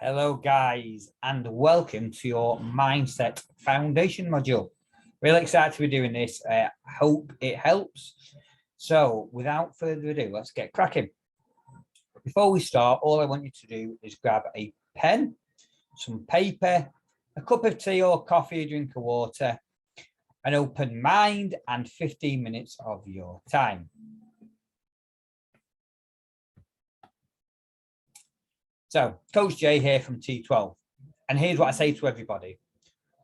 Hello guys, and welcome to your Mindset Foundation module. Really excited to be doing this. I hope it helps. So without further ado, let's get cracking. Before we start, all I want you to do is grab a pen, some paper, a cup of tea or coffee, a drink of water, an open mind, and 15 minutes of your time. So, Coach Jay here from T12, and here's what I say to everybody.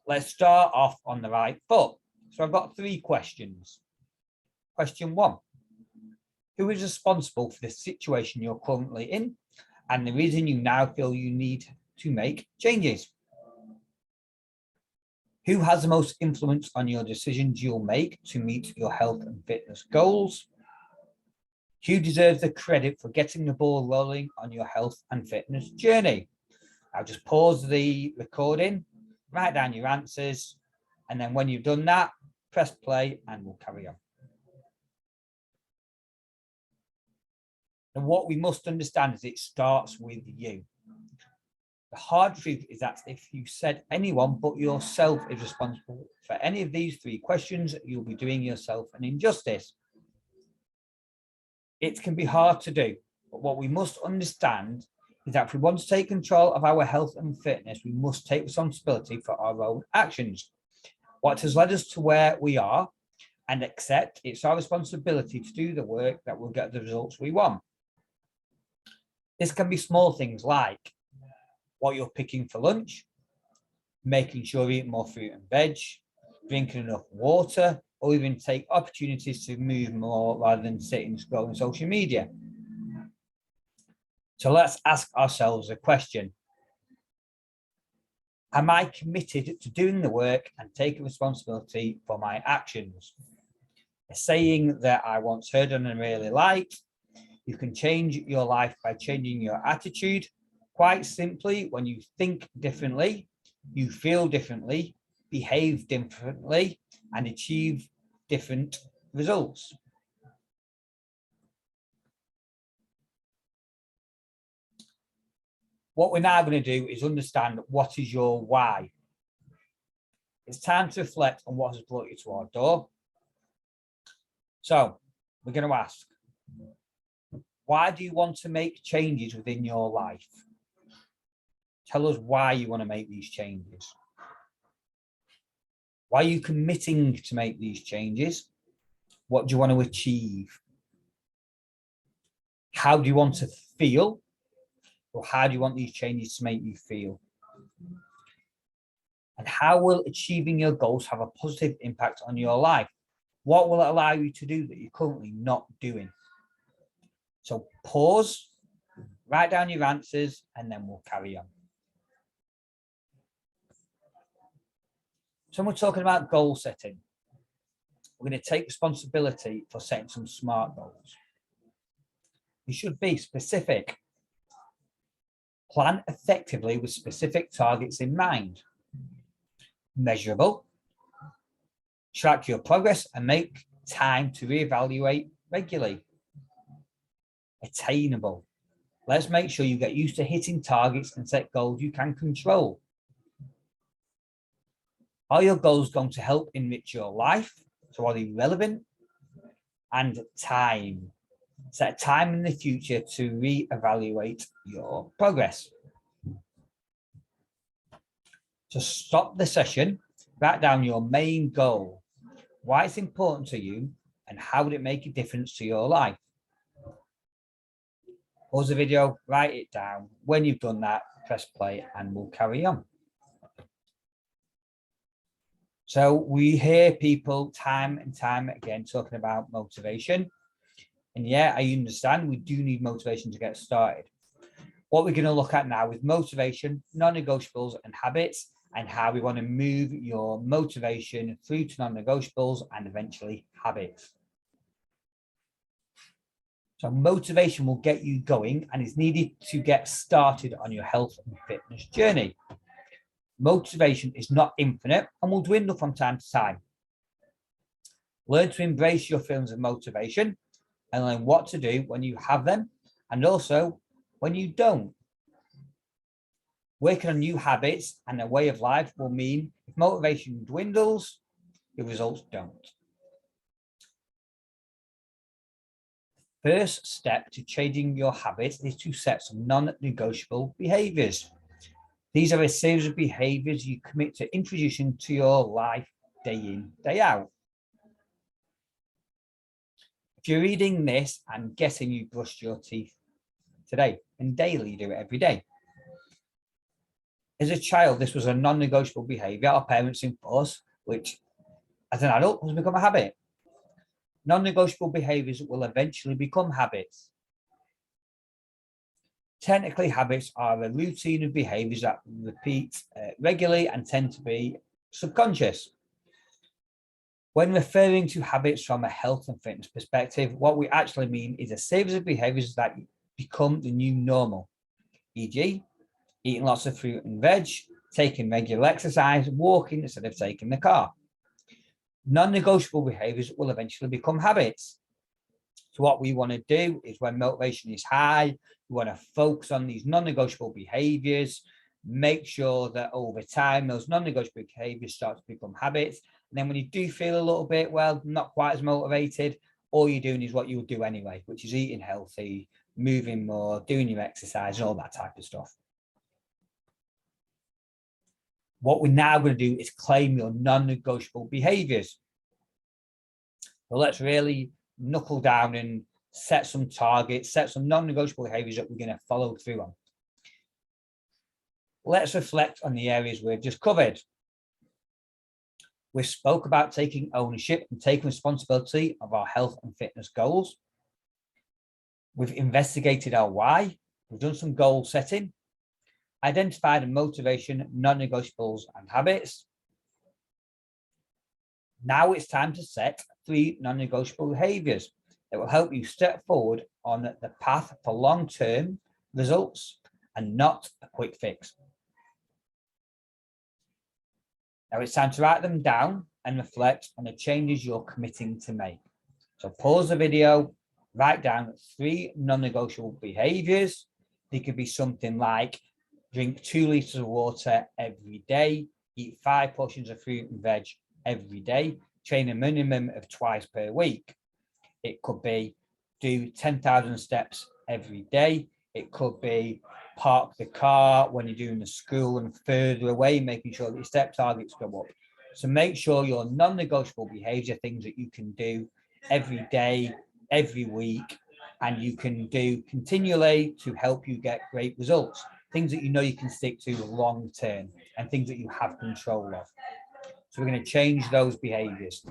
Let's start off on the right foot. So I've got 3 questions. Question 1, who is responsible for the situation you're currently in and the reason you now feel you need to make changes? Who has the most influence on your decisions you'll make to meet your health and fitness goals? Who deserves the credit for getting the ball rolling on your health and fitness journey? I'll just pause the recording, write down your answers, and then when you've done that, press play and we'll carry on. And what we must understand is it starts with you. The hard truth is that if you said anyone but yourself is responsible for any of these 3 questions, you'll be doing yourself an injustice. It can be hard to do, but what we must understand is that if we want to take control of our health and fitness, we must take responsibility for our own actions. What has led us to where we are, and accept it's our responsibility to do the work that will get the results we want. This can be small things like what you're picking for lunch, making sure you eat more fruit and veg, drinking enough water, or even take opportunities to move more rather than sitting scrolling social media. So let's ask ourselves a question. Am I committed to doing the work and taking responsibility for my actions? A saying that I once heard and I really liked: you can change your life by changing your attitude. Quite simply, when you think differently, you feel differently, behave differently, and achieve different results. What we're now going to do is understand what is your why. It's time to reflect on what has brought you to our door. So we're going to ask, why do you want to make changes within your life? Tell us why you want to make these changes. Why are you committing to make these changes? What do you want to achieve? How do you want to feel? Or how do you want these changes to make you feel? And how will achieving your goals have a positive impact on your life? What will it allow you to do that you're currently not doing? So pause, write down your answers, and then we'll carry on. So we're talking about goal setting. We're going to take responsibility for setting some SMART goals. You should be specific. Plan effectively with specific targets in mind. Measurable. Track your progress and make time to reevaluate regularly. Attainable. Let's make sure you get used to hitting targets and set goals you can control. Are your goals going to help enrich your life? So are they relevant? And time. Set time in the future to reevaluate your progress. To stop the session, write down your main goal, why it's important to you, and how would it make a difference to your life. Pause the video, write it down. When you've done that, press play and we'll carry on. So we hear people time and time again talking about motivation. And yeah, I understand we do need motivation to get started. What we're going to look at now is motivation, non-negotiables and habits, and how we want to move your motivation through to non-negotiables and eventually habits. So motivation will get you going and is needed to get started on your health and fitness journey. Motivation is not infinite and will dwindle from time to time. Learn to embrace your feelings of motivation and learn what to do when you have them and also when you don't. Working on new habits and a way of life will mean if motivation dwindles, your results don't. First step to changing your habits is to set some non-negotiable behaviors. These are a series of behaviors you commit to introducing to your life day in, day out. If you're reading this, I'm guessing you brushed your teeth today, and daily you do it every day. As a child, this was a non-negotiable behavior our parents enforced, which as an adult has become a habit. Non-negotiable behaviors will eventually become habits. Technically, habits are a routine of behaviors that repeat regularly and tend to be subconscious. When referring to habits from a health and fitness perspective, what we actually mean is a series of behaviors that become the new normal, e.g., eating lots of fruit and veg, taking regular exercise, walking instead of taking the car. Non-negotiable behaviors will eventually become habits. So what we want to do is when motivation is high, we want to focus on these non-negotiable behaviors, make sure that over time, those non-negotiable behaviors start to become habits. And then when you do feel a little bit, well, not quite as motivated, all you're doing is what you would do anyway, which is eating healthy, moving more, doing your exercise, and all that type of stuff. What we're now going to do is claim your non-negotiable behaviors. So let's really knuckle down and set some targets, set some non-negotiable behaviors that we're going to follow through on. Let's reflect on the areas we've just covered. We spoke about taking ownership and taking responsibility of our health and fitness goals. We've investigated our why. We've done some goal setting, identified motivation, non-negotiables and habits. Now it's time to set 3 non-negotiable behaviors that will help you step forward on the path for long-term results and not a quick fix. Now it's time to write them down and reflect on the changes you're committing to make. So pause the video, write down 3 non-negotiable behaviors. They could be something like drink 2 liters of water every day, eat 5 portions of fruit and veg every day, train a minimum of twice per week. It could be do 10,000 steps every day. It could be park the car when you're doing the school and further away, making sure that your step targets go up. So make sure your non-negotiable behaviors are things that you can do every day, every week, and you can do continually to help you get great results. Things that you know you can stick to long term and things that you have control of. So we're going to change those behaviors.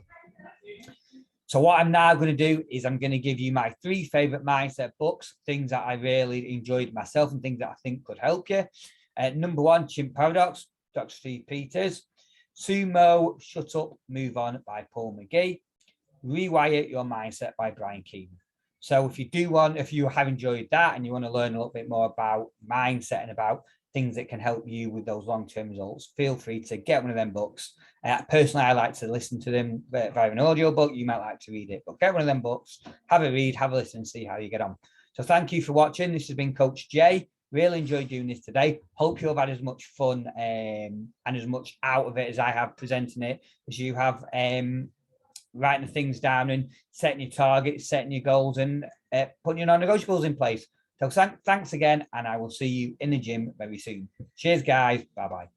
So what I'm now going to do is I'm going to give you my 3 favorite mindset books, things that I really enjoyed myself and things that I think could help you. Number 1, Chimp Paradox, Dr. Steve Peters. Sumo, Shut Up, Move On by Paul McGee. Rewire Your Mindset by Brian Keane. So if you have enjoyed that and you want to learn a little bit more about mindset and about things that can help you with those long-term results, feel free to get one of them books. Personally, I like to listen to them via an audio book. You might like to read it, but get one of them books, have a read, have a listen, and see how you get on. So thank you for watching. This has been Coach Jay. Really enjoyed doing this today. Hope you've had as much fun and as much out of it as I have presenting it, as you have writing things down and setting your targets, setting your goals, and putting your non-negotiables in place. So thanks again, and I will see you in the gym very soon. Cheers, guys. Bye-bye.